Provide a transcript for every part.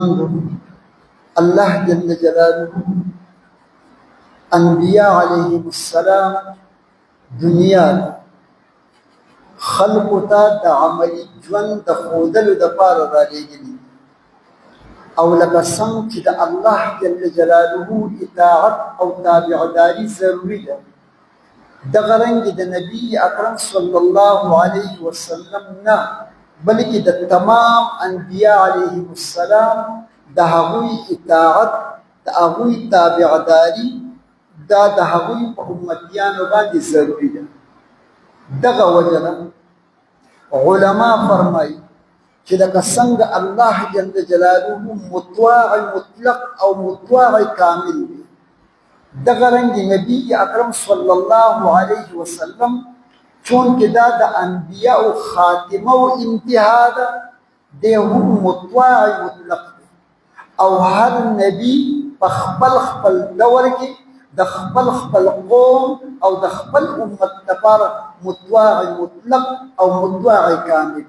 الله جل جلاله انبیاء علیهم السلام دنیا خلق ته د عملی ژوند د ښودلو دپاره رالیږلي او لکه څنګه چې د الله جل جلاله اطاعت او تابعداري ضروري ده دغه رنګې د نبي اکرم صلی الله علیه وسلم نه بلکې د تمام انبیاء علیهم السلام د هغوی اطاعت د هغوی تابعداري دا د هغوی په امتیانو باندې ضروري ده دغه وجه ده علما فرمایي چې لکه څنګه الله جل جلاله مطواع مطلق او مطواع کامل دی دغه رنګې نبي اکرم صلی الله علیه وسلم چونکې دا د انبیاء خاتمه او انتها ده دی هم مطواع مطلق دی او هر نبی په خپل دور کې د خپل قوم او د خپل امت لپاره مطواع مطلق او مطواع کامل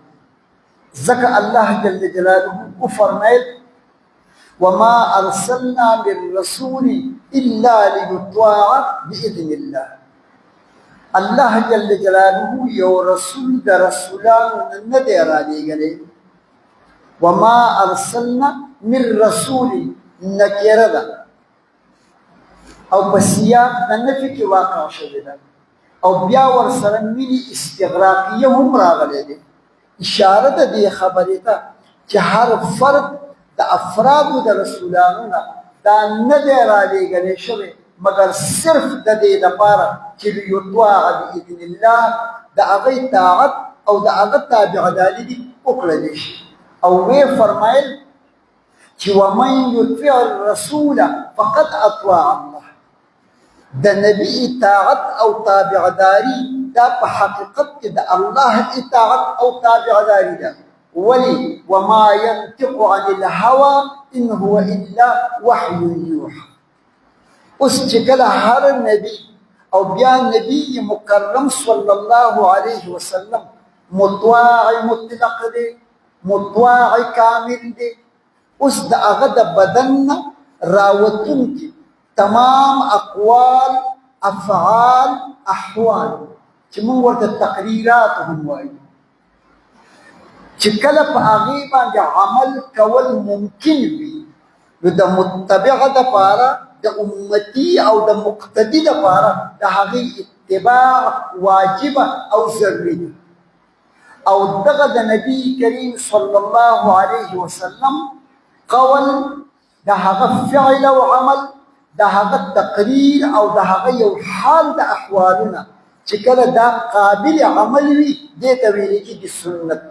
ځکه الله جل جلاله وفرمایل وما ارسلنا من رسول الا ليطاع باذن الله الله جل جلاله یو رسول د رسولانو نه دی رالیږلی وما ارسلنا من رسول نکره ده او په سیاق د نفي کې واقع شوې ده او بیا ورسره ملي استغراقیه هم راغلی دی اشاره ده دې خبرې ته چې هر فرد د افرادو د رسولانو نه دا نه دی رالیږلی شوی مگر صرف د دې لپاره چې لیطاع باذن الله د هغې طاعت او د هغه تابعداري دې وکړلی شي او وی فرمایل چې ومن یطع الرسول فقد اطاع الله د نبی اطاعت او تابعداري دا په حقیقت کې د الله اطاعت او تابعداري ده ولي وما ينطق عن الهوى ان هو الا وحي يوحى اوس چې کله هر نبی او بیا نبی مکرم صلی الله علیه وسلم مطواع مطلق دی مطواع کامل دی اوس د هغه د بدن راوتونکي تمام اقوال افعال احوال چې موږ ورته تقریرات هم وایو چې کله په هغې باندې عمل کول ممکن وي نو د متبع دپاره د امتی او د مقتدي دپاره د هغې اتباع واجبه او ضروري ده او دغه د نبي کریم صلی الله علیه وسلم قول د هغه فعل او عمل د هغه تقریر او د هغه یو حال د احوالونه چې کله دا قابل عمل وي دې ته ویل کېږي سنت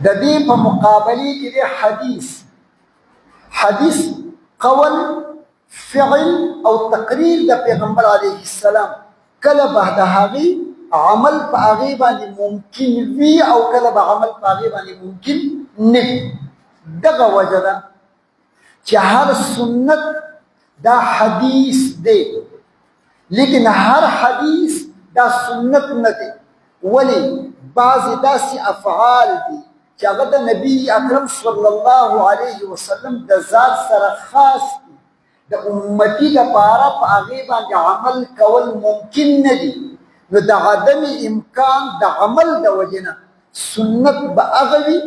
د دې په مقابلې کې دی حدیث قول فعل او تقریر د پیغمبر علیه السلام کله به د هغې عمل په هغې باندې ممکن وي او کله به عمل په هغې باندې ممکن نه وي دغه وجه ده چې هر سنت دا حدیث دی لیکن هر حدیث دا سنت نه دی ولی بعضې داسې افعال دي چې هغه د نبي اکرم صلی الله علیه وسلم د ذات سره خاص دي د امتي لپاره په هغې باندې عمل کول ممکن نه دي نو د عدم امکان د عمل د وجې نه سنت به هغه وي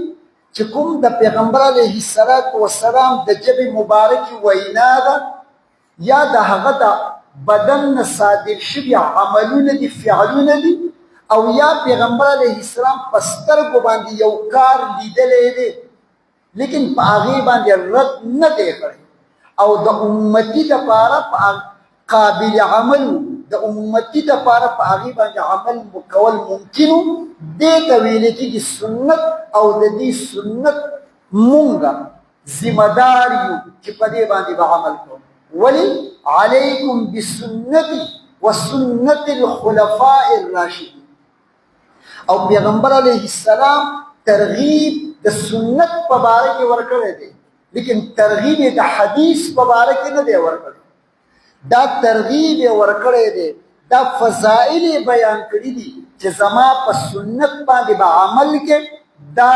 چې کوم د پیغمبر علیه السلام د ژبې مبارکې وینا ده یا د هغه د بدن نه صادر شوي عملونه دي فعلونه دي او یا پیغمبر علیه السلام په سترګو باندې یو کار لیدلی دی لیکن په هغې باندې رد نه دی کړی او د امتي دپاره قابل عمل د امتي دپاره په هغې باندې عمل کول ممکن و دې ته ویل کېږي سنت او د دې سنت مونږه ذمه دار یو چې په دې باندې به عمل کوو ولې علیکم بسنتي وسنت الخلفاء الراشدین او پیغمبر علیه السلام ترغیب د سنت په باره کې ورکړی دی لیکن ترغیب د حدیث په باره کې نه دی ورکړی دا ترغیب یې ورکړی دی دا فضائل یې بیان کړي دي چې زما په سنت باندې به عمل کې دا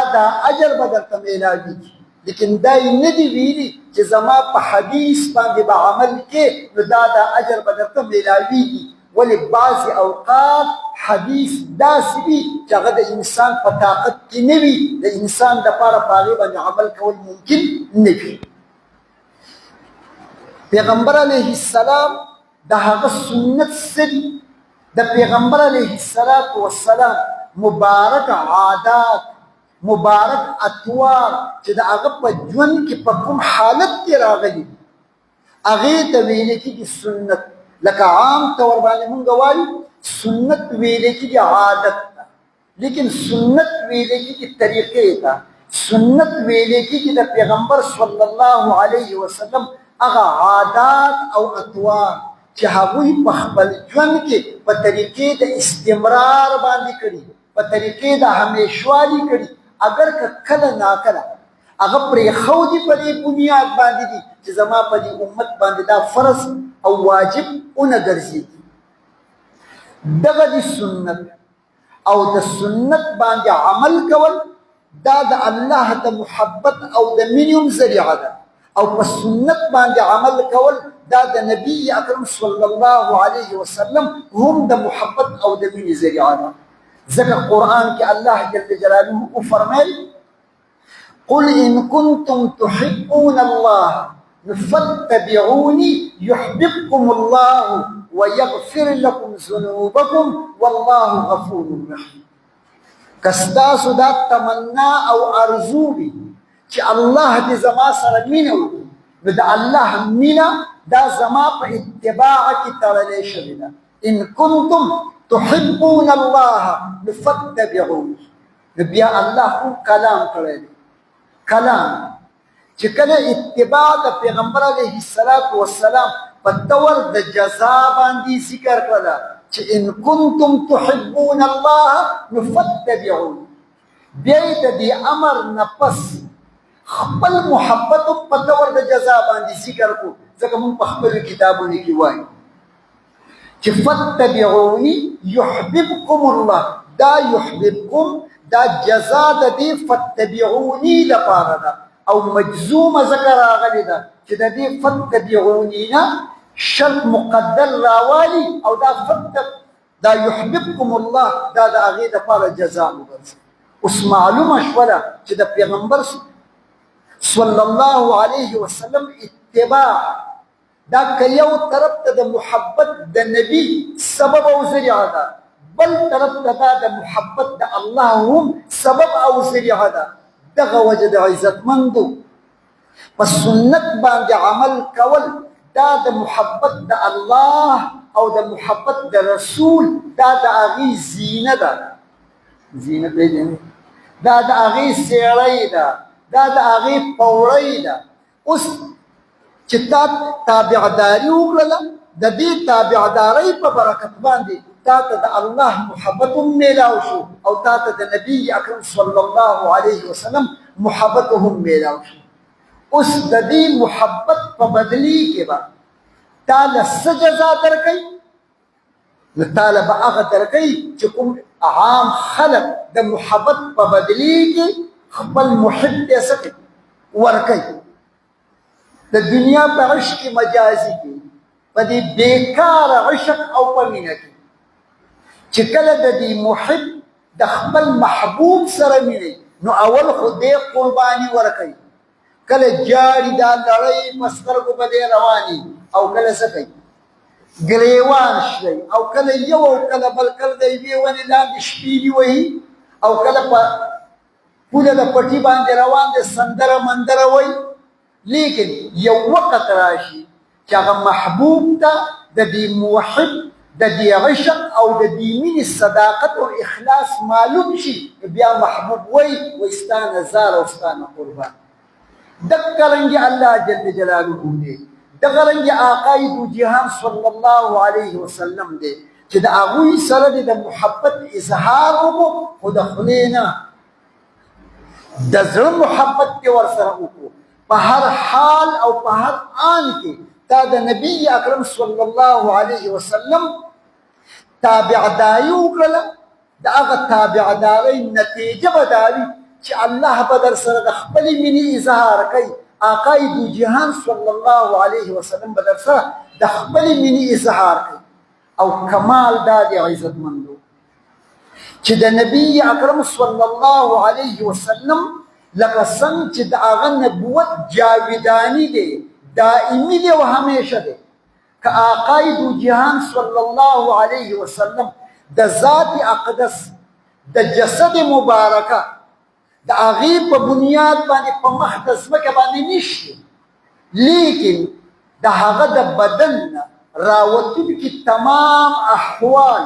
اجر به درته میلاویږي لیکن دا یې نه دي ویلي چې زما په حدیث باندې به عمل کې نو دا اجر به درته میلاویږي. ولې بعضې اوقات حدیث داسې وي چې هغه د انسان په طاقت کې نه وي، د انسان دپاره په هغې باندې عمل کول ممکن نه وي. پیغمبر علیه السلام د هغه سنت څه دي؟ د پیغمبر علیه السلام مبارک عادات، مبارک اطوار چې د هغه په ژوند کې په کوم حالت کې راغلي هغې ته ویلې کېږي سنت. لکه عام طور باندې مونږ وایو سنت ویلې کېږي عادت ته، لیکن سنت ویلې کېږي طریقې ته، سنت ویلې کېږي د پیغمبر صلی الله علیه وسلم هغه عادات او اطوار چې هغوی په خپل ژوند کې په طریقې د استمرار باندې کړي، په طریقې د همیشوالي کړي. اگر که کله ناکله هغه پرېښودي په دې بنیاد باندې دي چې زما په دې امت باندې دا فرض او واجب ونه ګرځېږي. دغه د سنت او د سنت باندې عمل کول دا د الله د محبت او د مینې ذریعه ده، او په سنت باندې عمل کول دا د نبی اکرم صلی الله علیه وسلم هم د محبت او د مینې ذریعه ده. ځکه قرآن کې الله جل جلاله وفرمایل قل ان کنتم تحبون الله فاتبعوني يحببكم الله ويغفر لكم ذنوبكم والله غفور رحيم. کستاسو دا تمنا او ارزو وي چې الله دې زما سره مینه وکړي، نو د الله مینه دا زما په اتباع کې تړلې شوې ده. ان کنتم تحبون الله فاتبعوني. نو بیا الله خو کلام کړی دی، کلام چې کله اتباع د پیغمبر علیه السلام په طور د جزا باندې ذکر کړله چې ان کنتم تحبون الله فاتبعوني، بیا یې د دې امر نه پس خپل محبت په طور د جزا باندې ذکر کړو. ځکه موږ په خپلو کتابونو کې وایو چې فاتبعوني يحببكم الله، دا يحببكم دا جزا د دې فاتبعوني لپاره ده، او مجزومه ذکر راغلی ده چې د دې فاتبعوني نه شرط مقدر راوالي، او دا يحببكم الله دا د هغې دپاره جزا وګرځي. اوس معلومه شوله چې د پیغمبر صلی الله علیه وسلم اتباع دا که یو طرف ته د محبت د نبی سبب او ذریعه ده، بل طرف ته دا د محبت د الله هم سبب او ذریعه ده. دغه وجه د عزتمندو په سنت باندې عمل کول دا د محبت د الله او د محبت د رسول دا د هغې زینه ده. زینه پېژنئ؟ دا د هغې سیړۍ ده، دا د هغې پوړۍ ده. اوس چې تا تابعداري وکړله، د دې تابعدارۍ په برکت باندې تا ته د الله محبت هم میلاو شو، او تا ته د نبی اکرم صلی الله علیه وسلم محبت هم میلاو شو. اوس د دې محبت په بدلي کې به تا له څه جزا درکوي؟ نو تا له به هغه درکوي چې کوم عام خلک د محبت په بدلي کې خپل محب ته څه کوي؟ ورکوي. د دنیا په عشق مجازي کې په دې بیکاره عشق او په مینه کې چې کله د دې محب د خپل محبوب سره مینه، نو اول خو دې قرباني ورکوي. کله جاري دا لړۍ په سترګو به دې رواني، او کله څه کوي؟ ګریوان شي، او کله یو او کله بل، کله د یوې ونې لاندې شپېلې وهي، او کله په پوله د پټي باندې روان دی سندره مندره وایي. لیکن یو وخت راشي چې هغه محبوب ته د دې موحد د دې عشق او د دې مینې صداقت او اخلاص معلوم شي، بیا محبوب وایي ستا نه زار او ستا نه قربان. دغه رنګې الله جل جلاله دی، دغه رنګې آقای دو جهان صلی الله علیه وسلم دی چې د هغوی سره د محبت اظهار وکړو، خو د خولې نه د زړه محبت کې ورسره وکړو. په هر حال او په هر آن کې تا د نبی اکرم صلی الله علیه وسلم تابعداري وکړله، د هغه تابعدارۍ نتیجه به دا وي چې الله به در سره د خپلې مینې اظهار کوي آقای دو جهان صلی الله علیه وسلم به در سره د خپلې مینې اظهار کوي او کمال دا د عزتمندو چې د نبی اکرم صلی الله علیه وسلم لکه څنګه چې د هغه نبوت جاویدانی دی دائمی دی او همیشه دی که آقای دو جهان صلی الله علیه وسلم د ذات اقدس د جسد مبارکه د هغې په بنیاد باندې په مخ د ځمکه باندې نشته لیکن د هغه د بدن نه راوتونکي تمام احوال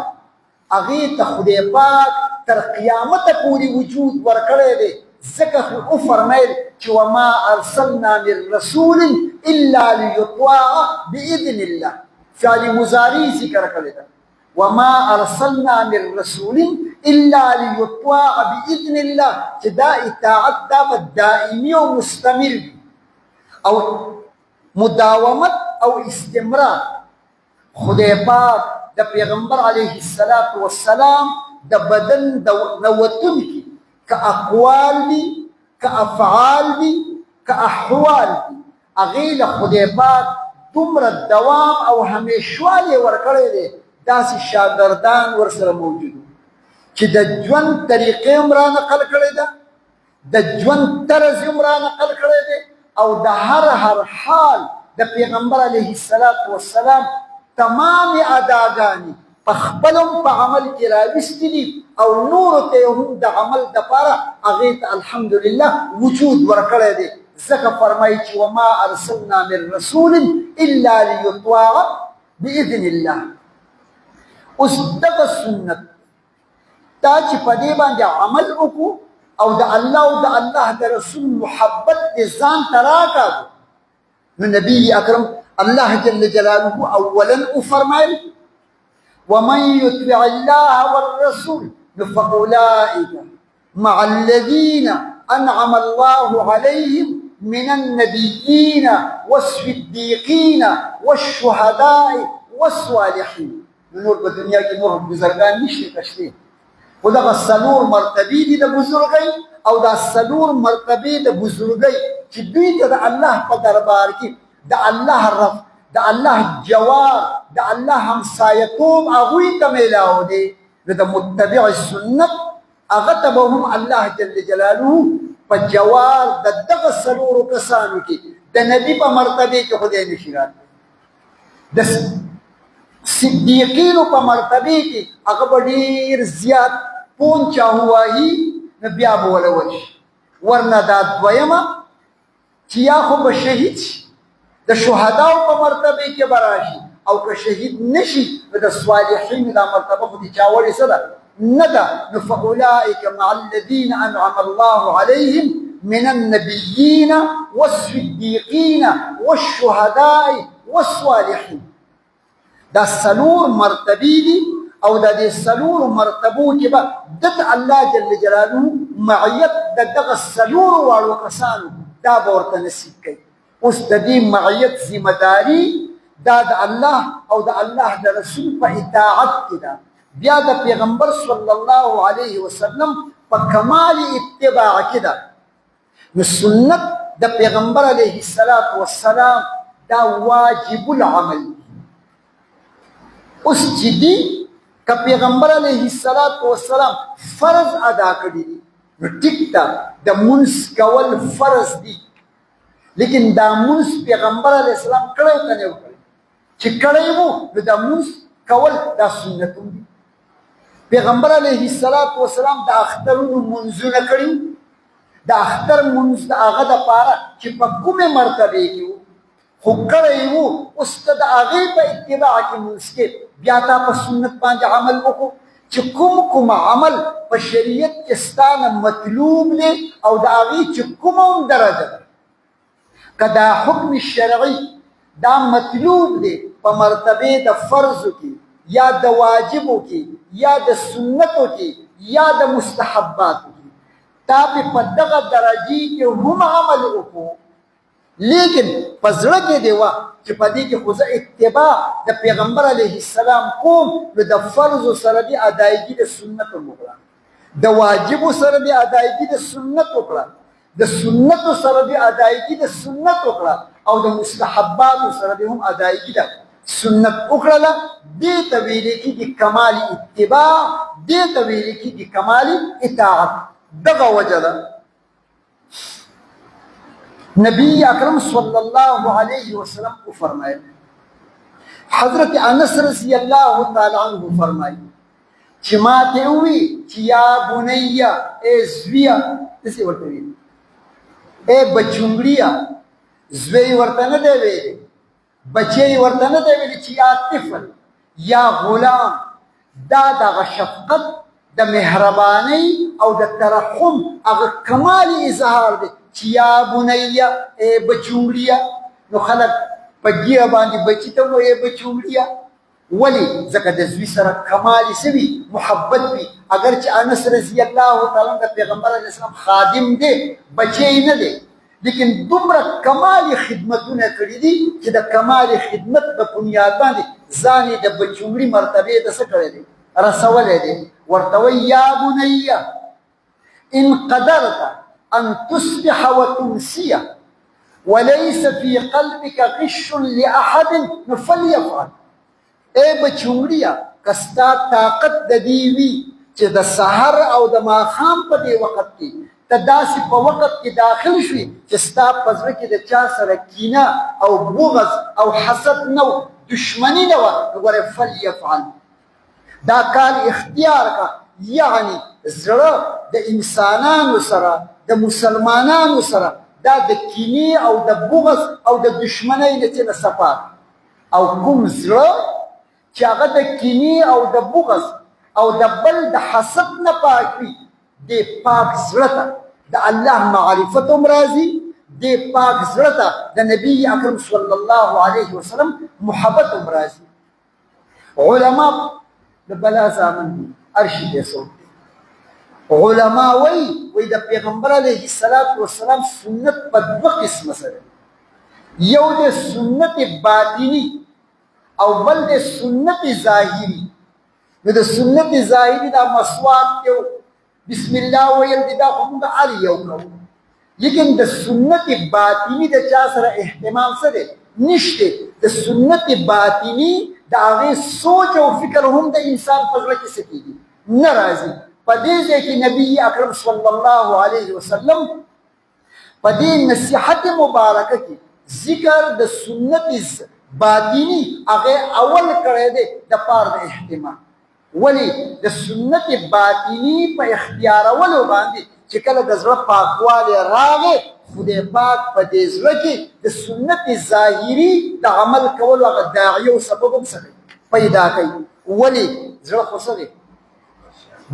هغې ته خدای پاک تر قیامته پورې وجود ورکړی دی ځکه خو وفرمیل چې وما ارسلنا من رسول الا لیطاع باذن الله فعل مضارع ذکر کړی ده وما ارسلنا من رسول الا ليطاع باذن الله چې دا اطاعت دا دائمي او مستمر او مداومت او استمرار خدای پاک د پیغمبر علیه السلام د بدن د نوتونکي که اقوال دي که افعال دي که احوال دي هغې له خدای پاک دومره دوام او همیشوالی ورکړی دی داسې شاګردان ورسره موجود چې د ژوند طریقې هم را نقل کړې ده د ژوند طرز هم را نقل کړی دی او د هر حال د پیغمبر علیه السلام تمام اداګانې په خپل هم په عمل کې راوستي دي او نورو ته هم د عمل دپاره هغې ته الحمدلله وجود ورکړی دی ځکه فرمایي چې وما ارسلنا من رسول الا لیطاع باذن الله اوس دغه سنت تا چې په دې باندې عمل وکړو او د الله او د الله د رسول محبت دې ځان ته راکاږو نو نبي اکرم الله جل جلاله اولا وفرمایل ومن يطع الله والرسول فاولئك مع الذين انعم الله عليهم من النبيين والصديقين والشهداء والصالحين نور په دنیا کې نور بزرګان نشته کشته خو دغه څلور مرتبې دي د بزرګۍ او دا څلور مرتبې د بزرګۍ چې دوی ته د الله په دربار کې د الله رب د الله جوار د الله همسایتوب هغوی ته میلاو دی نو د متبع سنت هغه ته به هم الله جل جلاله په جوار د دغه څلورو کسانو کې د نبي په مرتبې کې خدای نشي راتلی د صدیقینو په مرتبې کې هغه به ډېر زیات پونچا هواهي نو بیا به ولول شي ورنه دا دویمه چې یا خو به شهید شي د شهداو په مرتبې کې به راشي او که شهید نشي نو د صالحینو دا مرتبه خو دې چا وړې څه ده نه ده نو فاولئک مع الذین انعم الله علیهم من النبیین والصدیقین والشهداء والصالحین دا څلور مرتبې دي او د دې څلورو مرتبو کې به دته الله جل جلاله معیت د دغه څلورو واړو کسانو دا به ورته نصیب کوي اوس د دې معیت ذمهداري دا د الله او د الله د رسول په اطاعت کې ده بیا د پیغمبر صلی الله علیه وسلم په کمال اتباع کې ده نو سنت د پیغمبر علیه السلام دا واجب العمل اوس چې دي که پیغمبر علیه السلام فرض ادا کړي دي نو ټیک ده د مونځ کول فرض دي لیکن دا مونځ پیغمبر علیه السلام کړی که نه وکړی چې کړی وو نو دا مونځ کول دا سنتون دي پیغمبر علیه السلام د اخترونو منځونه کړي د اختر منځ د هغه دپاره چې په کومې مرتبې کې وو خو کړی وو اوس ته د هغې په اتباع کې منځ کې بیا تا په سنت باندې عمل وکړو چې کوم عمل په شریعت کې ستانه مطلوب دی او د هغې چې کومه هم درجه ده که دا حکم شرعي دا مطلوب دی په مرتبې د فرضو کې یا د واجبو کې یا د سنتو کې یا د مستحباتو کې تا په دغه درجې کې هم عمل وکړو لیکن په زړه کې دی وه چې په دې کې خو زه اتباع د پیغمبر علیه السلام کوم نو د فرضو سره دې ادایګي د سنتو وکړه د واجب سره د ادایګي د سنت وکړه د سنت سره د ادایګي د سنت وکړه او د مستحبات سره د هم ادایګي د سنت وکړه دې ته ویل کېږي کمال اتباع دې ته ویل کېږي کمال اطاعت دغه وجه ده نبی اکرم صلی الله علیه وسلم کو فرمایل حضرت انس رضی الله تعالی عنہ فرمایي چې ما ته وی چې یا بنیا ای زویا څه ورته وی ای بچونګړیا زوی ورته نه دی ویلي بچی ورته نه دی ویلي چې یا طفل یا غلام دا دغه شفقت د مهربانۍ او د ترحم هغه کمال اظهار دی چې یا بنیا ای بچونګړیا نو خلک په ګیره باندې بچی ته وایي بچونګړیا ولی ځکه د زوی سره کمال سوي محبت وي اگر چې انس رضی الله تعالی عنہ د پیغمبر علیه السلام خادم دی بچی نه دی لیکن دومره کمال خدمتونه کړي دي چې د کمال خدمت په بنیاد باندې ځان د بچونګړي مرتبه د څه کړی دی رسولی دی ورته وایي یا بنیه ان قدرت ان تصبح وتمسي وليس في قلبك غش لاحد فليفعل ای بچونګړیا کستا طاقت د دې وي چې د سحر او د ماښام په دې وخت کې ته داسې په وخت کې داخل شوي چې ستا په زړه کې د چا سره کینه او بغض او حسد نه دشمني نه وه نو ګورې فلیفعل دا کار اختیار کا یعنی زړه د انسانانو سره د مسلمانانو سره دا د کینې او د بغض او د دشمنۍ نه چې نه صفا او کوم زړه چې هغه د کینې او د بغض او د بل د حسد نه پاک وي دې پاک زړه ته د الله معرفت هم راځي دې پاک زړه ته د نبي اکرم صلی الله علیه وسلم محبت هم راځي علما د بلا زامن دي ارشي دې څوک علما وایي د پیغمبر علیه السلام سنت په دوه قسمه سره یو د سنت باطني او بل د سنت ظاهری نو د سنت ظاهری دا مسواک یو بسم الله ویل دي دا خو موږ هر یو کوو لیکن د سنت باطني د چا سره اهتمام سره نشته د سنت باطني د هغې سوچ او فکر هم د انسان په زړه کې څه کېږي نه راځي په دې ځای کې نبي اکرم صلی الله علیه وسلم په دې نصیحت مبارکه کې ذکر د سنت باطنی هغه اول کړی دی د پاره د اهتمام ولی د سنت باطنی په اختیارولو باندې چې کله د زړه پاکوالی راغی خدای پاک په دې زړه کې د سنت ظاهري د عمل کولو هغه داعیه او سبب هم څه پیدا کوي ولی زړه خو څه دی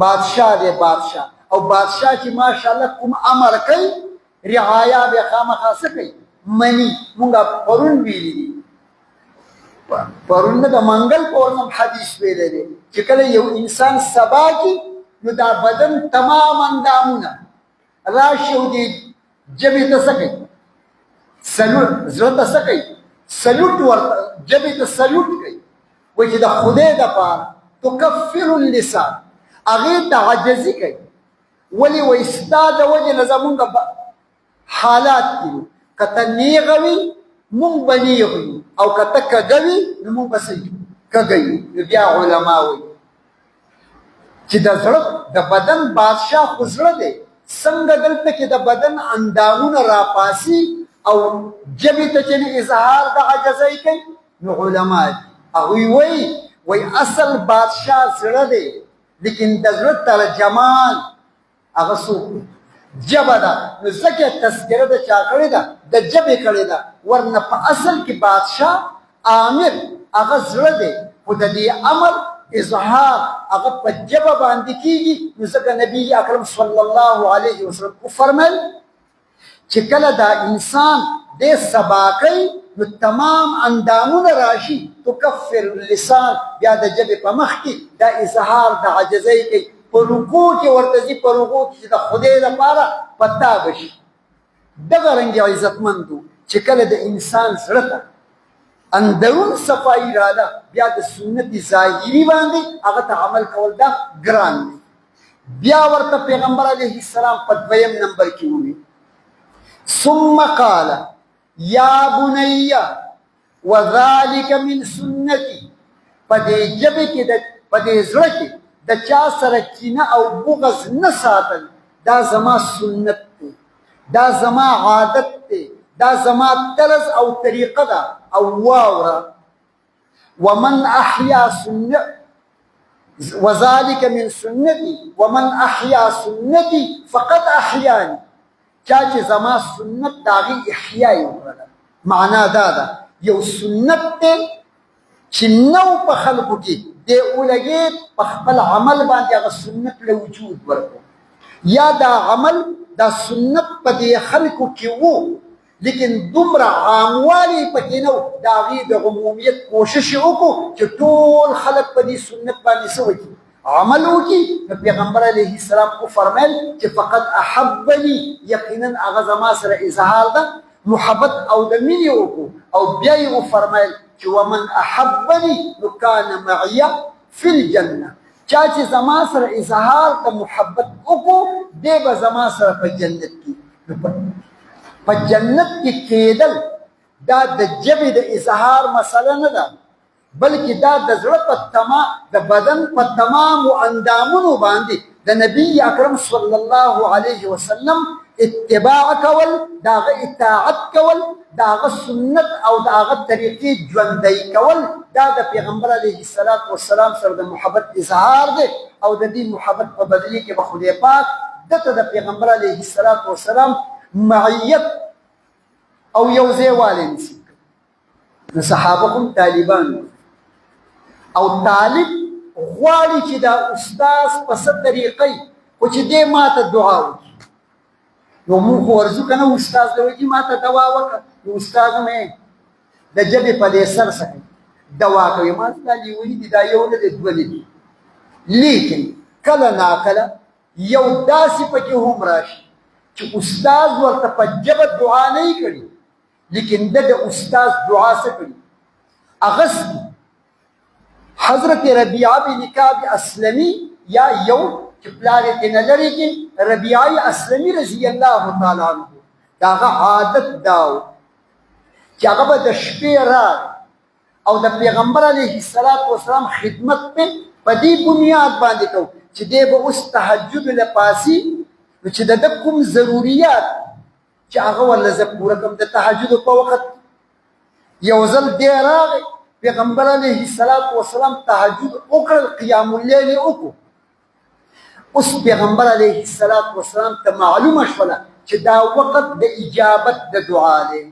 بادشاه دی بادشاه او بادشاه چې ماشاءالله کوم امر کوي رعایا به خامخا څه کوي مني مونږ پرون ویلي دي پرون د منګل پورنم حدیث ویلی دی چې کله یو انسان سبا کې نو دا بدن تمام اندامونه راشي او دې ژبې ته څه کوي سلوټ زړه ته څه کوي سلوټ ورته ژبې ته سلوټ کوي وایي چې د خدای دپاره تکفر اللسان هغې ته عجزي کوي ولې وایي ستا د وجې نه زمونږ حالات دي که ته نیغه وي مونږ به نیغ یو او که ته کږه وي نو مونږ به څه یو کږه یو نو بیا علما وایي چې د زړه د بدن بادشاه خو زړه دی څنګه دلته کې د بدن اندامونه راپاسي او ژبې ته چې اظهار د عجزۍ کوي نو علما دي هغوی وایي اصل بادشاه زړه دی لیکن د زړه ترجمان هغه څوک جبه ده نو ځکه تذکره د چا کړې ده د ژبې کړې ده ورنه په اصل کې بادشاه امیر هغه زړه دی خو د دې امر اظهار هغه په ژبه باندې کېږي نو ځکه نبي اکرم صلی الله علیه وسلم وفرمیل چې کله دا انسان دې سبا کوي نو تمام اندامونه راشي تکفر اللسان بیا د ژبې په مخ کې دا اظهار د عجزۍ کوي په رکوع کې ورته ځي په رکوع کې چې د خدای لپاره پتا بشي دغه رنګې عزتمندو چې کله د انسان زړه ته اندرون صفایي راده بیا د سنت ظاهري باندې هغه ته عمل کول دا ګران دی بیا ورته پیغمبر علیه السلام په دویم نمبر کې وویل ثم قال یا بني وذلك من سنتي په دې ژبه کې په دې زړه کې د چا سره کینه او بغض نه ساتل دا زما سنت دی دا زما عادت دی دا زما طرز او طریقه ده او واوره ومن احیا سنت وذلك من سنتي ومن احیا سنتي فقد احیانی چا چې زما سنت داغي احیا یې وکړه معنا دا ده یو سنت دی چې نو په خلکو کې د اولګید په خپل عمل باندې هغه سنت له وجود ورکړو یا دا عمل دا سنت په دې خلکو کې وو لیکن دومره عاموالی پکې نه و د هغې د عمومیت کوشش یې وکړو چې ټول خلک په دې سنت باندې څه وکړي عمل وکړي نو پیغمبر علیه السلام وفرمیل چې فقط احبني یقینا هغه زما سره اظهار ده محبت او د مینې وکړو او بیا یې وفرمیل چې ومن احبني نو کان معي فی الجنه چا چې زما سره اظهار د محبت وکړو دی به زما سره په جنت کې په جنت کې کېدل دا د ژبې د اظهار مسله نه ده بلکې دا د زړه د بدن په تمامو اندامونو باندې د نبی اکرم صلی الله علیه وسلم اتباع کول د هغه اطاعت کول د هغه سنت او د هغه طریقې ژوندی کول دا د پیغمبر علیه السلام سره د محبت اظهار دی او د دې محبت په بدلې کې به خدای پاک دته د پیغمبر علیه السلام معیت او یو ځای والی نصیب کړي نو صحابه هم طالبان او طالب غواړي چې دا استاذ په څه طریقې خو چې دی ما ته دعا وکړي نو موږ خو ورځو که نه استاذ ته وایي ما ته دوا وکړه نو استاذ مې د ژبې په دې سر څخه دوا کوي ما ستا لیوني دي دا یو نه دی دوه نه دي لیکن کله ناکله یو داسې پکې هم راشي چې استاذ ورته په ژبه دعا نه یې کړي لیکن د استاذ دعا څه کړي اغسطي حضرت ربیعه بن کعب اسلمي یا یو چې پلار یې ترې نه لرې کړي ربیعه اسلمي رضی الله تعالی عنه د هغه عادت دا و چې هغه به د شپې راغی او د پیغمبر علیه السلام خدمت په دې بنیاد باندې کو چې دی به اوس تهجد له پاسي نو چې د کوم ضروریات چې هغه ورله زه پوره کړم د تهجد په وخت یو ځل دی راغی پیغمبر علیه السلام تهجد وکړل قیام اللیل یې وکړو اوس پیغمبر علیه السلام ته معلومه شوله چې دا وخت د اجابت د دعا دی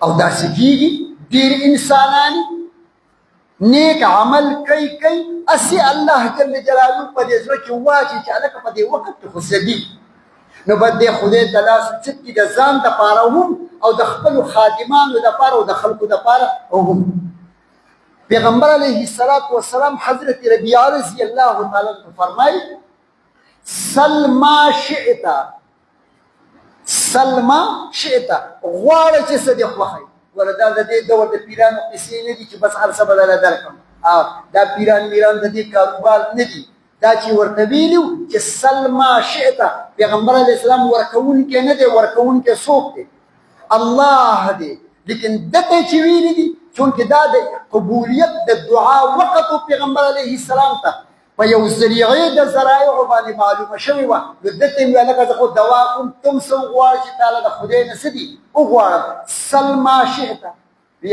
او داسې کېږي ډېر انسانان نیک عمل کوي اسی الله جل جلاله په دې زړه کې واچي چې هلکه په دې وخت کې خو څه نو به دې خدای ته لاس اوچت کړي د ځان دپاره هم او د خپلو خادمانو دپاره او د خلکو دپاره هم پیغمبر علیه السلام حضرت ربیعه رضی الله تعالی عنه فرمایي سل ما شئت غواړه چې څه دې خوښوي ولدا د دې دور د پیرانو قصې نه دي چې بس هر څه به درله درکړم دا پیران میران د دې کاروبار نه دي دا چې ورته ویلي چې سل ما شئت پیغمبر علیه السلام ورکوونکی نه دی ورکوونکی څوک دی الله دی لیکن دته چې ویلي دي چونکې دا د قبولیت د دعا وقت پیغمبر علیه السلام ته په یو ذریعې د ذرایعو باندې معلومه شوې وه نو دته یې ویل لکه زه خو دوا کوم تم څه وغواړه چې تعالی د خدای نه څه دي وغواړم سل ما شئت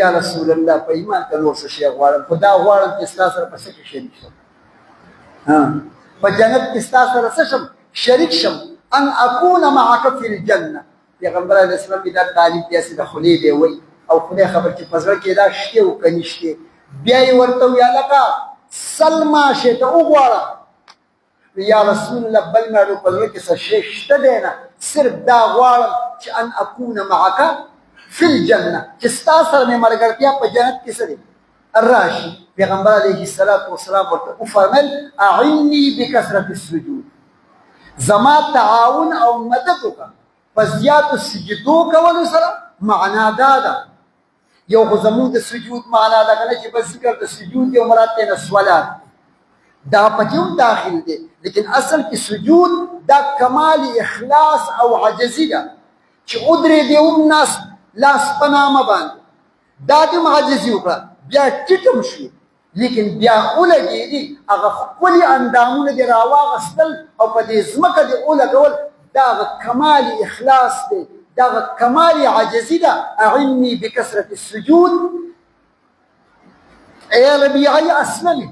یا رسول الله په ایمان کې نور څه شی غواړم خو دا غواړم چې ستا سره په څه کې شریک شم په جنت کې ستا سره څه شم شریک شم ان اکون معک فی الجنه پیغمبر علیه السلام دا طالب داسې د خولې دی وایي او خدای خبر چې په زړه کې دا شته او که نشته بیا یې ورته ویل هلکه سل ما شئت وغواړه یا رسول الله بل مې په زړه کې څه شی شته دی نه صرف دا غواړم چې ان اکون معک فی الجنه چې ستا سره مې ملګرتیا په جنت کې څه دی راشي پیغمبر علیه السلام ورته وفرمیل اعنی بکثرة السجود زما تعاون او مدد وکړه په زیاتو سجدو کولو سره معنا دا ده یو خو زمونږ د سجود معنا ده که نه چې بس ذکر د سجود دی او مراد ته نه صلات دا پکې هم داخل دی لیکن اصل کې سجود دا کمال اخلاص او عجزي ده چې ودرېدې هم ناس لاس په نامه باندې دا دې هم عجزي وکړه بیا ټیټ هم شو لیکن بیا ولګېدي هغه ښکلي اندامونه دې راواغستل او په دې ځمکه دې ولګول دا هغه کمال اخلاص دی دا هغه کمال عجزي ده اعني بکثرة السجود ای ربیعی اسلمي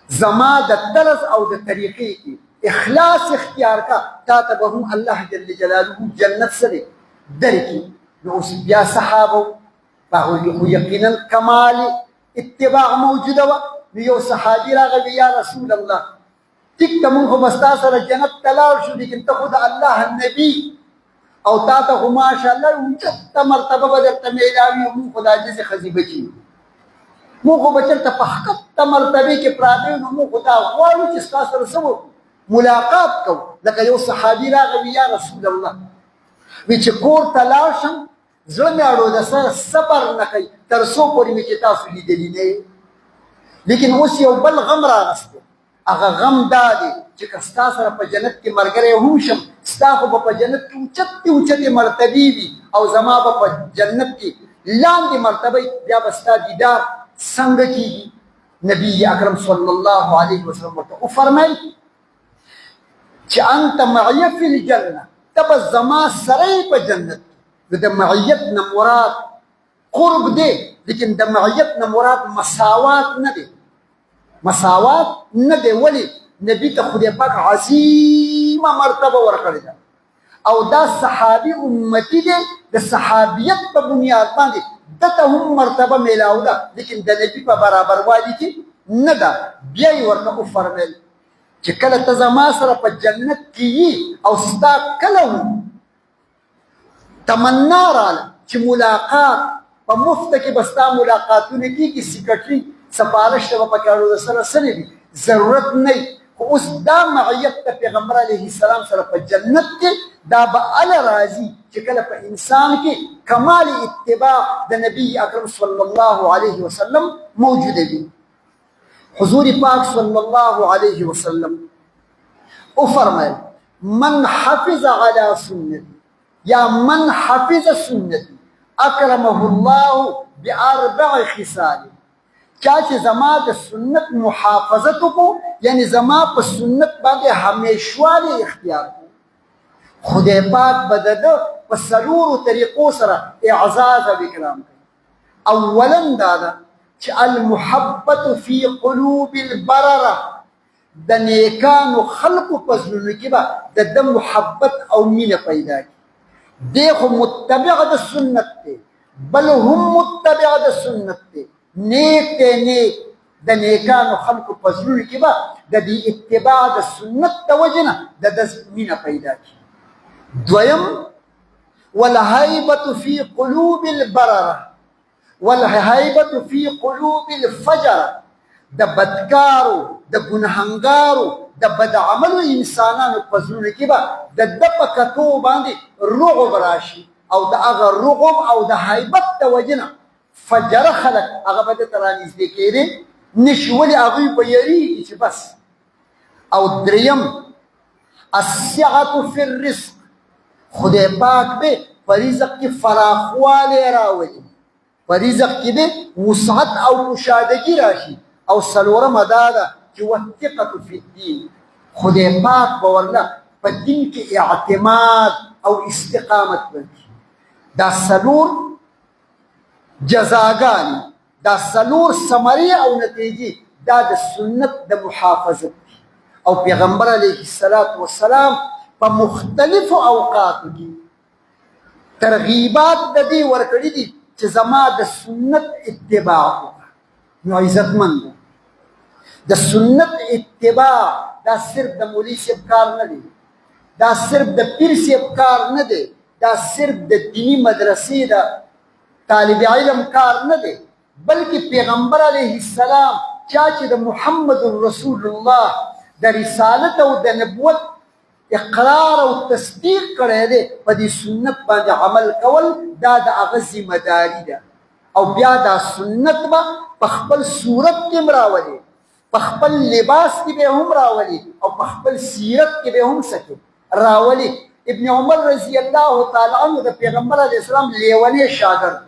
زما د طرز او د طریقې کې اخلاص اختیار کا تا ته به هم الله جل جلاله جنت سره درکړي نو اوس بیا صحابه په هغوی خو یقینا کمال اتباع موجوده وه نو یو صحابي راغلی یا رسول الله ټیک ته مونږ خو به ستا سره جنت ته لاړ شو لیکن ته خو د الله نبي او تا ته خو ماشاءالله اوچته مرتبه به درته میلاوي مونږ خو د عاجزې ښځې بچي یو مونږ خو به چېرته په ښکته مرتبې کې پراته یو نو مونږ خو دا غواړو چې ستا سره څه وکړو ملاقات کوو لکه یو صحابي راغلی یا رسول الله وی چې کور ته لاړ شم زړه مې اړو د سره صبر نه کوي تر څو پورې مې چې تاسو لیدلي نه یې لیکن اوس یو بل غم راغستی هغه غم دا دی چې که ستا سره په جنت کې ملګری هم شم ستا خو به په جنت کې اوچتې اوچتې مرتبې وي او زما به په جنت کې لاندې مرتبه بیا به ستا دیدار څنګه کېږي نبي اکرم صلی الله علیه وسلم ورته وفرمیل چې انت معي فی الجنه ته به زما سره یې په جنت کې د معیت نه مراد قرب دی لیکن د معیت نه مراد مساوات نه دی مساوات نه دی ولې نبي ته خدای پاک عظیمه مرتبه ورکړې ده او دا صحابي امتي دی د صحابیت په بنیاد باندې دته هم مرتبه میلاو ده لیکن د نبي په برابر والي کې نه ده بیا یې ورته وفرمیل چې کله ته زما سره په جنت کې یي او ستا کله هم تمنا راله چې ملاقات په مفته کې به ستا ملاقاتونه کېږي سیکرټري سفارش ته به پکې اړو د سره سره وي ضرورت نه وي خو اوس دا معیت د پیغمبر علیه السلام سره په جنت کې دا به هله راځي چې کله په انسان کې کمال اتباع د نبي اکرم صلی الله علیه وسلم موجوده وي حضور پاک صلی الله علیه وسلم وفرمایل من حفظ علی سنتی یا من حفظ سنتی اکرمه الله باربع خصال چا چې زما د سنت محافظت وکړو یعنی زما په سنت باندې همیشوالی اختیار کړو خدای پاک به د ده په څلورو طریقو سره اعزاز او اکرام کوي اولا دا ده چې المحبت فی قلوب البرره د نیکانو خلقو په زړونو کې به د ده محبت او مینه پیدا کړي دی خو متبع د سنت دی بل هم متبع د سنت دی نیک دی نیک د نیکانو خلقو په زړونو کې به د دې اتباع د سنت د وجې نه د ده مینه پیدا کړي دویم والهیبة فی قلوب البرره والهیبة فی قلوب الفجره د بدکارو د ګنهنګارو د بدعملو انسانانو په زړونو کې به د ده په کتو باندې رعب راشي او د هغه رعب او د هیبت د وجې نه فجره خلک هغه به ده ته رانږدې کېدی نشي ولې هغوی به یریږي چې بس او دریم السعة فی الرزق خدای پاک به په رزق کې فراخوالی راولي په رزق کې به وسعت او کشادګي راشي او څلورمه دا ده چې والثقة فی الدین خدای پاک به ورله په دین کې اعتماد او استقامت ورکړي دا څلور جزاګانې دا څلور ثمرې او نتیجې دا د سنت د محافظت دي او پیغمبر علیه الصلاة والسلام په مختلفو اوقاتو کې ترغیبات د دې ورکړي دي چې زما د سنت اتباع وکړه نو عزتمند د سنت اتباع دا صرف د مولوي صاحب کار نه دی دا صرف د پیر صاحب کار نه دی دا صرف د دینی مدرسې د طالب علم کار نه دی بلکې پیغمبر علیه السلام چا چې د محمد رسول الله د رسالت او د نبوت اقرار او تصدیق کړی دی په دې سنت باندې عمل کول دا د هغه ذمه داري ده او بیا دا سنت به په خپل صورت کې هم راولي په خپل لباس کې به هم راولي او په خپل سیرت کې به هم سکي راولي. ابن عمر رضی الله تعالی عنہ د پیغمبر علیه السلام لیونی شاګرد،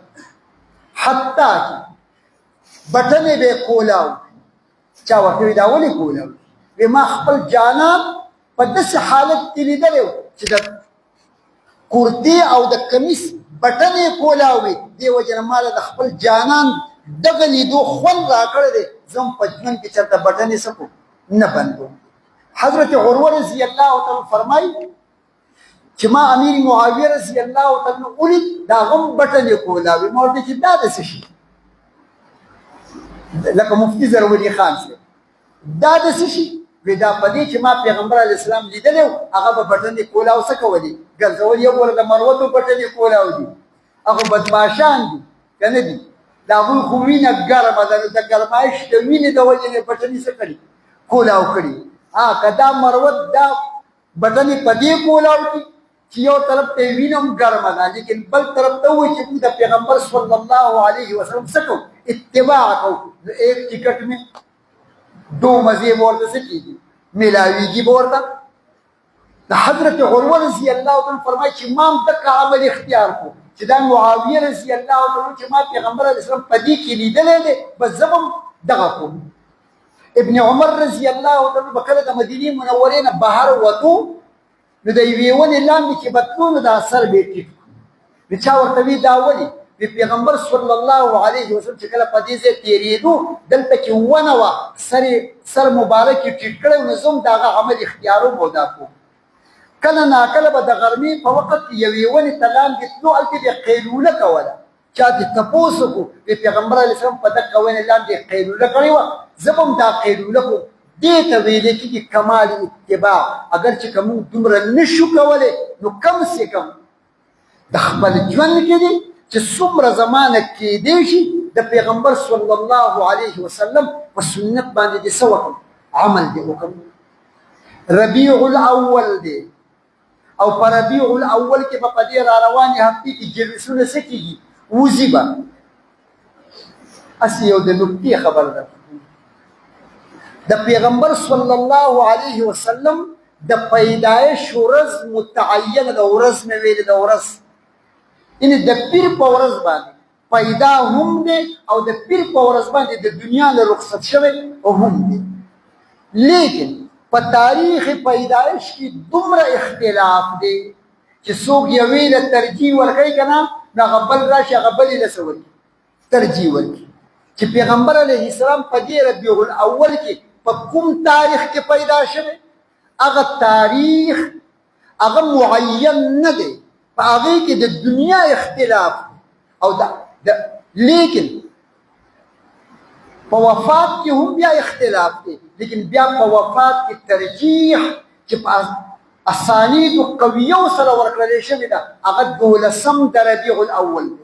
حتی بټنې به کولاو. چا ورته وی دا ولې کولاو؟ وی ما خپل جانان په داسې حالت کې لیدلی و چې د کورتې او د کمیس بټنې کولاوي، دې وجې نه ما د خپل جانان دغه لیدو خوند راکړی دی، زه هم په ژوند کې چېرته بټنې څه کوم نه بندوم. حضرت عروه رضی الله تعالی فرمایي چې ما امیر معاویه رضی الله تعالی ولید د هغه هم بټنې کولاوي. ما ورته چې دا د څه شي؟ لکه مفتي ضروري خان صاحب دا د څه شي؟ وی دا په دې چې ما پیغمبر علیه السلام لیدلی و هغه به بټنې کولاو څه کولي؟ ګرځول یې ګوره د مروتو بټنې کولاو دي، هغه بدماشان دي که نه دي؟ د هغوی خو وینه ګرمه ده، د ګرمایش د وینې د وجې نه بټنې څه کړي؟ کولاو کړي. که دا مروت دا بټنې په دې کولاو کړي چې یو طرف ته یې وینه هم ګرمه ده، لیکن بل طرف ته ووایي چې موږ د پیغمبر صلی الله علیه وسلم څه کوو؟ اتباع کوو. نو ایک ټکټ مې دو مزې به ورته څه کېږي؟ میلاویږي به ورته. د حضرت عروه رضی الله تعالی فرمایي چې ما هم دغه عمل اختیار کړو چې دا معاویه رضی الله تعالی چې ما پیغمبر علیه السلام په دې کې لیدلی دی بس زه به هم دغه کوم. ابن عمر رضی الله تعالی به کله د مدینې منورې نه بهر وتو نو د یوې ونې لاندې چې به تلو نو دا سر به یې ټیټ کړو. نو چا ورته وي دا ولې؟ وی پیغمبر صلی الله علیه وسلم چې کله په دې ځای تېرېدو دلته کې ونه وه سر مبارک یې ټیټ کړی نو زه هم د هغه عمل اختیاروم او دا کوم. کله ناکله به د غرمې په وخت کې یوې ونې ته لاندې تلو هلته به یې قیلوله کوله. چا دې تپوس وکړو وی پیغمبر علیه السلام په دغه ونې لاندې قیلوله کړې وه، زه به هم دا قیلوله کوم. دې ته ویلی کېږي کمال اتباع. اگر چې که موږ دومره نه شو کولی نو کم سے کم د خپل ژوند کې دی چې څومره زمانه کېدی شي د پیغمبر صلی الله علیه وسلم په سنت باندې دې څه وکړم؟ عمل دې وکړم. ربیع الاول دی او په ربیع الاول کې به په دې را روانې هفتې کې جلسونه څه کېږي؟ وځي به. هسې یو د نکتې خبر ده. د پیغمبر صلی الله علیه وسلم د پیدایش ورځ متعینه ده، ورځ مې ویلې ده ورځ، یعنې د پیر په ورځ باندې پیدا هم دی او د پیر په ورځ باندې د دنیا نه رخصت شوی هم دی. لیکن په تاریخ پیدایش کې دومره اختلاف دی چې څوک یوې له ترجیح ورکوي که نه نو هغه بل راشي هغه بلې له څه ورکړي؟ ترجیح ورکړي. چې پیغمبر علیه السلام په دې ربیع الاول کې په کوم تاریخ کې پیدا شوی هغه تاریخ هغه معین نه دی، په هغې کې د دنیا اختلاف او لیکن په وفات کې هم بیا اختلاف دی، لیکن بیا په وفات کې ترجیح چې په اسانیدو قویو سره ورکړلی شوې ده هغه 12 د ربیع الاول دی.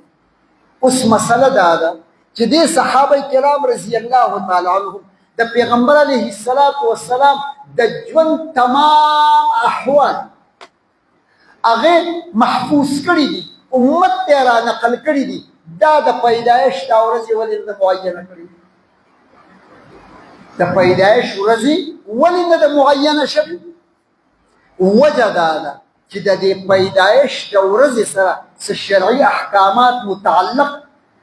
اوس مسله دا ده چې دې صحابه کرام رضی الله تعالی عنهم د پیغمبر علیه السلام د ژوند تمام احوال هغې محفوظ کړي دي، امت ته را نقل کړي دي. دا د پیدایش دا ورځې ولې نه معینه کړي؟ د پیدایش ورځې ولې نه ده معینه شوې؟ وجه دا ده چې د دې پیدایش د ورځې سره څه شرعي احکامات متعلق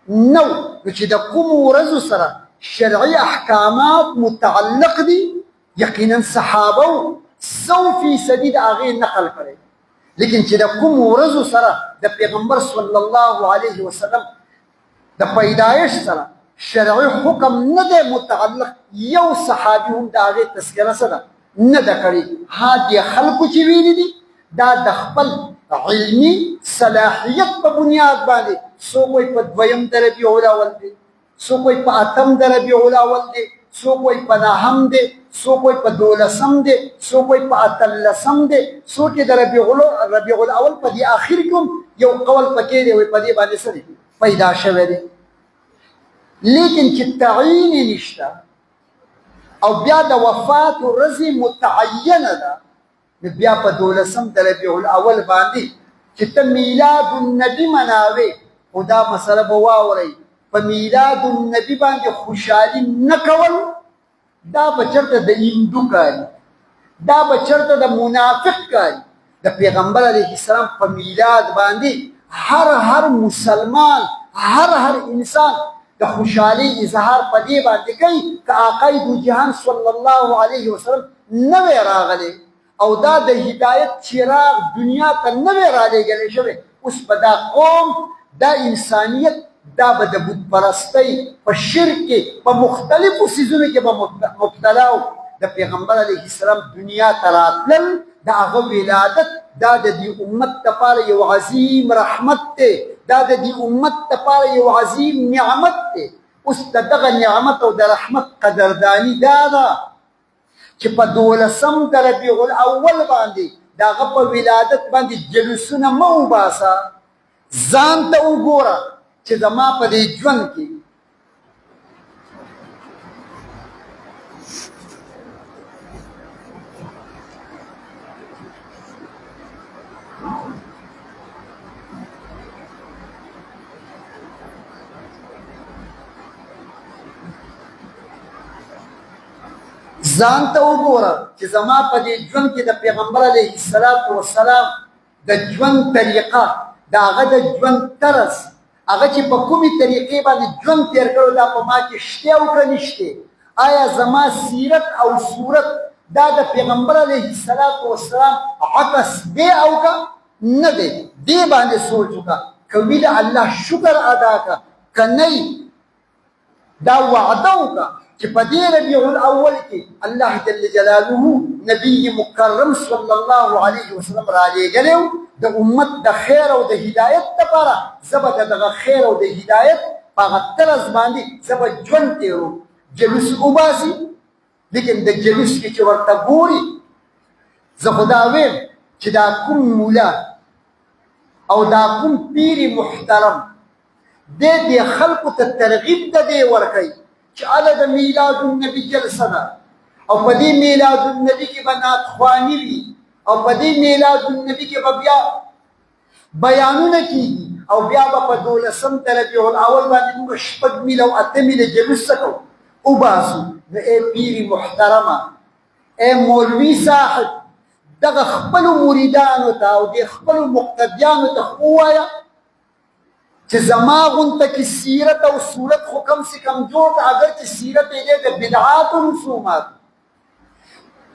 نه و. نو چې د کومو ورځو سره شرعي احکامات متعلق دي یقینا صحابه 100% د هغې نقل کړی. لیکن چې د کوم ورځو سره د پیغمبر صلی الله علیه وسلم د پیدایش سره شرعي حکم نه دی متعلق، یو صحابي هم د هغې تذکره څه ده نه ده کړې. ها دې خلکو چې ویلي دي دا د خپل علمي صلاحیت په بنیاد باندې، څوک وایي په 2 د ربیع الاول دی، څوک وایي په 8 د ربیع الاول دی، څوک وایي په 9 دی، څوک وایي په 12 دی، څوک وایي په 18 دی، څوک یې د ربیع الاول په دې آخر کې هم یو قول پکې دی وایي په دې باندې څه دی پیدا شوی دی. لیکن چې تعین یې نشته او بیا د وفات ورځې متعینه ده نو بیا په 12 د ربیع الاول باندې چې ته میلاد النبي مناوې، خو دا مسله به واورئ په میلاد النبي باندې خوشحالي نه کول دا به چېرته د هندو کاري، دا به چېرته د منافق کاري. د پیغمبر علیه السلام په میلاد باندې هر مسلمان، هر انسان د خوشحالۍ اظهار په دې باندې کوي که آقای دو جهان صلی الله علیه وسلم نه وی راغلی او دا د هدایت چراغ دنیا ته نه وی رالیږلی شوی. اوس به دا قوم، دا انسانیت، دا به د بت پرستۍ په شرک کې په مختلفو څیزونو کې به مبتلا و. د پیغمبر علیه السلام دنیا ته راتلل، د هغه ولادت، دا د دې امت لپاره یو عظیم رحمت دی، دا د دې امت لپاره یو عظیم نعمت دی. اوس د دغه نعمت او د رحمت قدرداني دا ده چې په 12 د ربیع الاول باندې د هغه په ولادت باندې جلوسونه مه وباسه، ځان ته وګوره چې زما په دې ژوند کې ځان ته وګوره چې زما په دې ژوند کې د پیغمبر علیه السلام د ژوند طریقه، د هغه د ژوند طرز، هغه چې په کومې طریقې باندې ژوند تېر کړی دا په ما کې شته او که نشته. آیا زما سیرت او صورت دا د پیغمبر علیه السلام عکس دی او که نه دی؟ دې باندې سوچ وکړه. که وي د الله شکر ادا کړه، که نه دا وعده وکړه چې په دې ربیع الاول کې الله جل جلاله نبی مکرم صلی الله علیه وسلم رالیږلی و د امت د خیر او د هدایت لپاره. زه به د دغه خیر او د هدایت په هغه طرز باندې زه به ژوند تېروم. جلوس وباسي، لیکن د جلوس کې چې ورته ګوري، زه خو دا ویم چې دا کوم مولا او دا کوم پیر محترم دې خلکو ته ترغیب د دې ورکوي چې هله د میلاد النبي جلسه ده او په دې میلاد النبي کې به نعتخواني وي او په دې میلاد النبي کې به بیا بیانونه کېږي او بیا به په 12 د ربیع الاول باندې موږ 6 میله او 8 میله جلوس څه کوو وباسو. نو ای پیر محترمه، ای مولوي صاحب، دغه خپلو مریدانو ته او د خپلو مقتدیانو ته ووایه چې زما غونته کې سیرت او صورت خو کم سے کم جوړ ده، اگر چې سیرت یې دی د بدعاتو رسومات،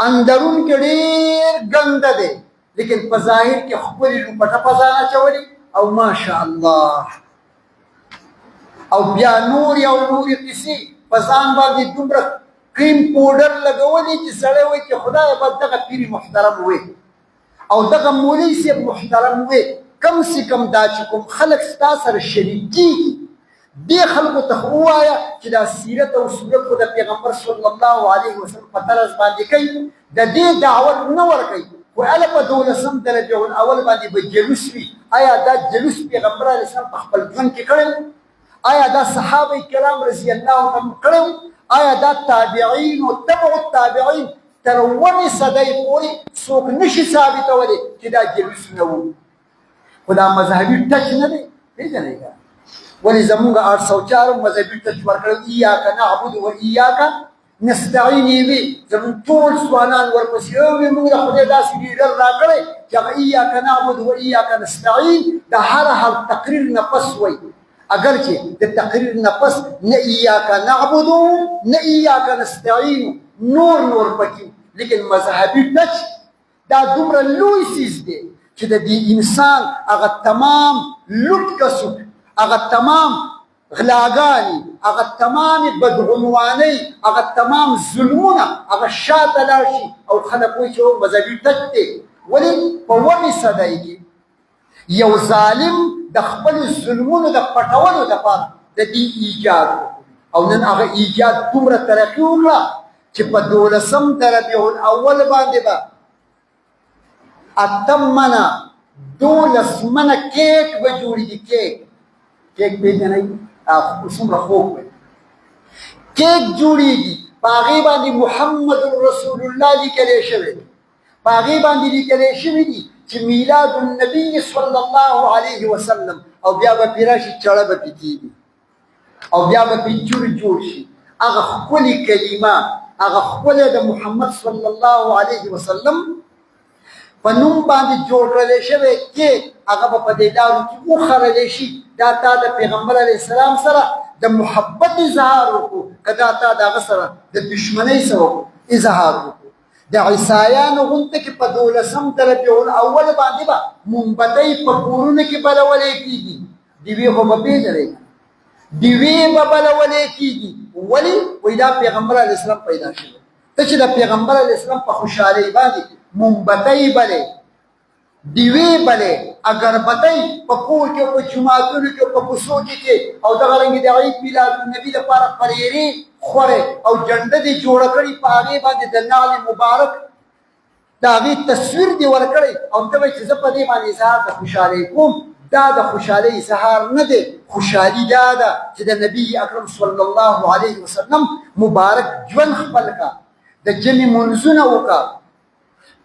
اندرون کې ډېر ګنده دی، لیکن په ظاهر کې ښکلې لوپټه په ځان اچولې او ماشاءالله، او بیا نورې او نورې قصې په ځان باندې دومره کریم پوډر لګولي چې سړی وایي چې خدایه به دغه پیر محترم وی او دغه مولوي صاحب محترم وی. کم سے کم دا چې کوم خلک ستا سره شریک کېږي دې خلکو ته ووایه چې دا سیرت او صورت خو د پیغمبر صلی الله علیه وسلم په طرز باندې کوي، د دې دعوت نه ورکوي. خو هله په 12 د ربیع الاول باندې به جلوس وي. آیا دا جلوس پیغمبر علیه السلام په خپل ژوند کې کړی؟ آیا دا صحابه کرام رضی الله عنهم کړی؟ آیا دا تابعین او تبع التابعین تر 9 صدۍ پورې څوک نشي ثابتولی چې دا جلوس نه و؟ خو دا مذهبي ټچ نه دی، پېژنئ که ولې زمونږ 804 مذهبي ټچ ورکړی، ایاک نعبد و ایاک نستعین یې وي. زمونږ ټول ځوانان ورپسې وي موږ د خدای داسې لیډر راکړی چې هغه ایاک نعبد و ایاک نستعین د هر تقریر نه پس وایي، اگر چې د تقریر نه پس نه ایاک نعبد نه ایاک نستعین نور پکې، لیکن مذهبي ټچ دا دومره لوی څیز دی چې د دې انسان هغه تمام لوټ کسب، هغه تمام غلاګانې، هغه تمام بدعنوانۍ، هغه تمام ظلمونه هغه شاته لاړ شي او خلک وایي چې مذهبي ټچ دی. ولې په 9 صدۍ کې یو ظالم د خپلو ظلمونو د پټولو دپاره د دې ایجاد او نن هغه ایجاد دومره ترقي وکړه چې په 12 د ربیع الاول باندې به 8 منه 12 منه کیک به جوړېږي. کیک پېژنئ؟ څومره خوږ وي. کیک جوړېږي، په هغې باندې محمد رسول الله لیکلی شوی دی، په هغې باندې لیکلی شوي دي چې میلاد النبي صلی الله علیه وسلم، او بیا به پې راشي چړه به پې کېږي او بیا به پې جوړ شي. هغه ښکلې کلمه هغه خپل د محمد صلی الله علیه وسلم په نوم باندې جوړ کړل شوی کې هغه په دې لارو کې وخرل شي دا تا د پیغمبر علیه السلام سره د محبت اظهار وکړو کدا تا د سره د دشمنی سره اظهار وکړو د عیسایانو غونډه کې په 12 د ربیع الاول باندې با منبتۍ په کورونه کې بلولې کیږي دیوی خو په پیژنې دیوی په بلولې کیږي ولی وای دا پیغمبر علیه السلام پیدا شو ته چې د پیغمبر علیه السلام په خوشحالي باندې منبتۍ بلې دیوی بلې اگربتۍ په کور کې په جماعتونو کې په کوڅو کې او دغه رنګ د عید میلاد النبي لپاره پریری خوره او جنډه دي جوړ کړي په هغه باندې د نعل مبارک دا غي تصویر دی ورکړي او ته چې زه په دې باندې اظهار د خوشحالي کوم دا د خوشحالي اظهار نه دی خوشحالي دا ده چې د نبی اکرم صلی الله علیه وسلم مبارک ژوند خپل کا د جمع منځونه وکړه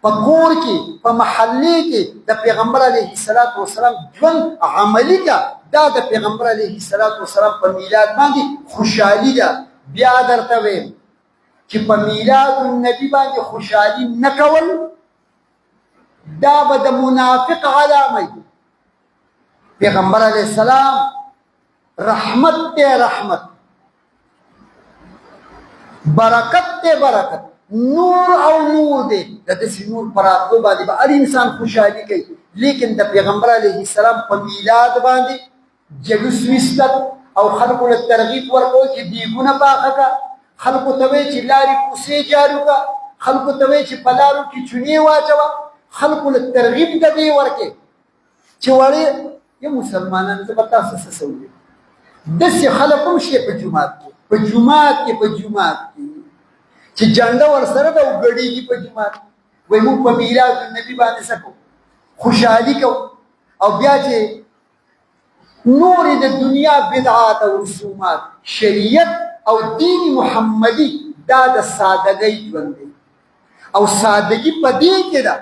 په کور کې په محلي کې د پیغمبر علیه السلام ژوند عملی کا دا د پیغمبر علیه السلام په میلاد باندې خوشحالي ده بیا درته وایم چې په میلاد النبی باندې خوشحالي نه کول دا به د منافق علامه پیغمبر علیه السلام رحمت ته رحمت برکت ته برکت نور او نور دی د دې نور پراتو باندې به هر انسان خوشحالي کوي لیکن د پیغمبر علیه السلام په میلاد باندې جلوس وستل او خلقو له ترغیب ورکول چې دیګونه پاخه کا خلقو ته وی چې لارې کوسې جارو کا خلقو ته وی چې په لارو کې چونې واچوه خلقو له ترغیب د دې ورکې چې وړې یا مسلمانانو ته به تاسو څه سوي داسې خلک هم شته په جومات کې چې جنډه ورسره ده او ګډېږي په جومات وایي موږ په میلاد النبي باندې څه کوو خوشحالي کوو او بیا چې نور د دنیا بدعات او رسومات شریعت او دین محمدي دا د سادګۍ ژوند دی او سادګي په دې کې ده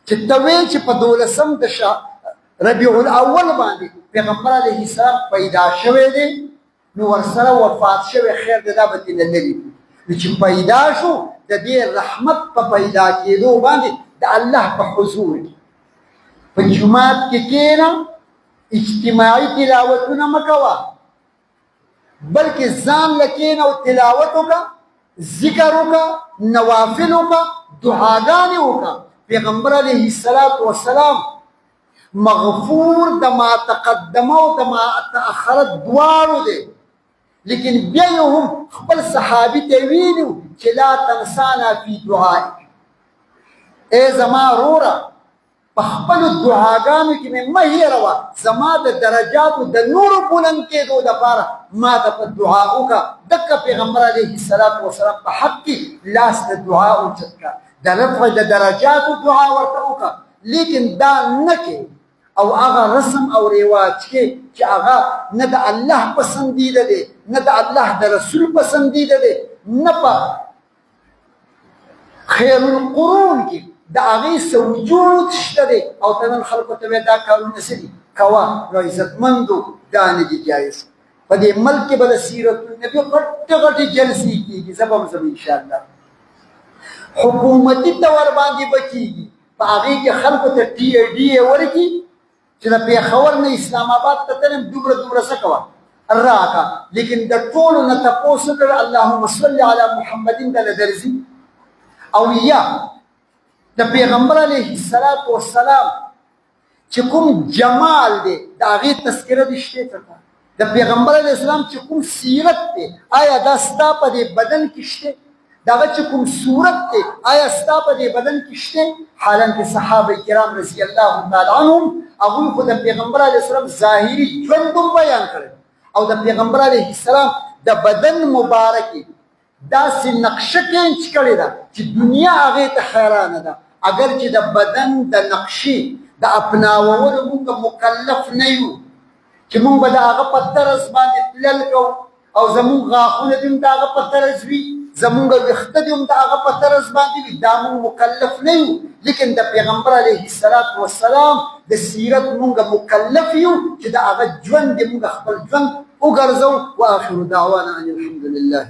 چې ته وایې چې په 12 د ربیع الاول باندې پیغمبر علیه السلام پیدا شوی دی نو ورسره وفات شوی خیر دی دا به ترې نه لري چې پیدا شو د دې رحمت په پیدا کېدو باندې د الله په حضور په جومات کې کښېنه اجتماعي تلاوتونه مه کوه بلکې ځان له کښېنه او تلاوت وکړه ذکر وکړه نوافل وکړه دعاګانې وکړه پیغمبر علیه السلام مغفور د ما تقدمه او د ما تأخرت دواړو دی لیکن بیا یې هم خپل صحابي ته ویلي چې لا تنسانا فی دعائک ای زما وروره په خپلو دعاګانو کې مې مه هېروه زما د درجاتو د نورو بلند کېدو دپاره ما ته په دعا وکړه دقه پیغمبر علیه السلام په حق کې لاس د دعا اوچت کړه د رفع د درجاتو دعا ورته وکړه لیکن دا نه کې او هغه رسم او رواج کې چې هغه نه د الله پسندیده دی نه د الله د رسول پسندیده دی نه په خیر القرون کې د هغې څه وجود شته دی او ته نن خلکو ته وایې دا کارونه څه دي کوه نو عزتمندو دا نه دي جایز په دې ملک کې به د سیرت النبي غټې جلسې کېږي زه به هم ځم انشاءالله حکومتي طور باندې به کېږي په هغې کې خلکو ته ډي ورکړي چې د پېښور نه اسلام آباد ته تلم دومره څه کوه راکړه لیکن د ټولو نه تپوس وکړه اللهم صل علی محمد دله درځي او یا د پیغمبر علیه السلام چې کوم جمال دی د هغې تذکره دې شته د پیغمبر علیه السلام چې کوم سیرت دی آیا دا ستا په دې بدن کې شته دغه چې کوم صورت دی آیا ستا په دې بدن کې شته حالانکه صحابه کرام رضی الله تعالی عنهم هغوی خو د پیغمبر علیه السلام ظاهري ژوند هم بیان کړی او د پیغمبر علیه السلام د بدن مبارکې داسې نقشه کینچ کړې ده چې دنیا هغې ته حیرانه ده اگر چې د بدن د نقشې د اپناولو موږ مکلف نه یو چې موږ به د هغه په طرز باندې تلل کوو او زموږ غاښونه دې هم د هغه په طرز وي زمونږ ویښته دې هم د هغه په طرز باندې وي دا مونږ مکلف نه یو لیکن د پیغمبر علیه السلام د سیرت مونږ مکلف یو چې د هغه ژوند دې مونږ خپل ژوند وګرځو واخر دعوانا ان الحمد لله